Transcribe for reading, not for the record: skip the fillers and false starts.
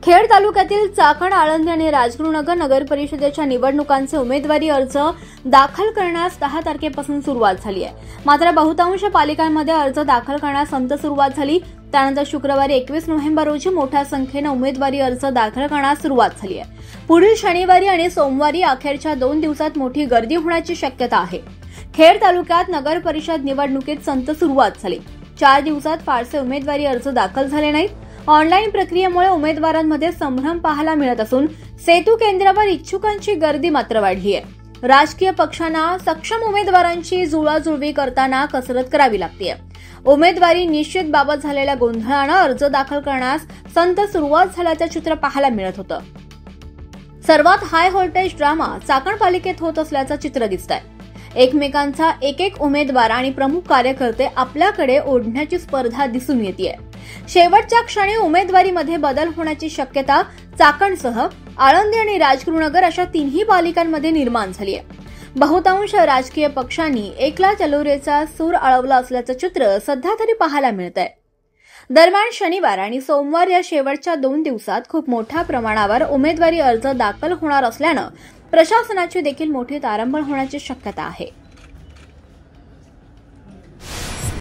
खेड तालुक्यातील चाकण, आळंदी आणि राजगुरुनगर नगर परिषदेच्या निवडणुकांचे उमेदवारी अर्ज दाखल करण्यास 10 तारखेपासून सुरुवात झाली आहे। मात्र बहुतांश पालिकांमध्ये अर्ज दाखल करण्यास संथ सुरुवात झाली। त्यानंतर शुक्रवारी 21 नोव्हेंबर रोजी मोठ्या संख्येने उमेदवारी अर्ज दाखल करण्यास सुरुवात झाली आहे। पुढील शनिवारी आणि सोमवारी अखेरच्या 2 दिवसात मोठी गर्दी होण्याची शक्यता आहे। खेड तालुक्यात नगर परिषद निवडणुकीत संथ सुरुवात झाली। 4 दिवसात फारसे उमेदवारी अर्ज दाखल झाले नाहीत। ऑनलाईन प्रक्रियेमुळे उमेदवारांमध्ये संभ्रम पाहायला मिळत असून सेतू केंद्रावर इच्छुकांची गर्दी मात्र वाढली आहे। राजकीय पक्षांना सक्षम उमेदवारांची जुळवाजुळवी करताना कसरत करावी लागते। उमेदवारी निश्चित बाबत झालेल्या गोंधळानं अर्ज दाखल करण्यास संथ सुरुवात झाल्याचं चित्र पाहायला मिळत होतं। सर्वात हाय व्होल्टेज ड्रामा चाकण पालिकेत होत असल्याचं चित्र दिसतंय। एकमेकांचा एक उमेदवार आणि प्रमुख कार्यकर्ते आपल्याकडे ओढण्याची स्पर्धा दिसून येते। शेवटच्या क्षणी उमेदवारीमध्ये बदल होण्याची शक्यता चाकणसह आळंदी आणि राजगुरुनगर अशा तिन्ही पालिकांमध्ये निर्माण झाली आहे। बहुतांश राजकीय पक्षांनी एकला चलोरेचा सूर आळवला असल्याचं चित्र सध्या तरी पाहायला मिळतंय। दरम्यान शनिवार आणि सोमवार या शेवटच्या 2 दिवसात खूप मोठ्या प्रमाणावर उमेदवारी अर्ज दाखल होणार असल्यानं प्रशासनाची देखील मोठी तारंबळ होण्याची शक्यता आहे।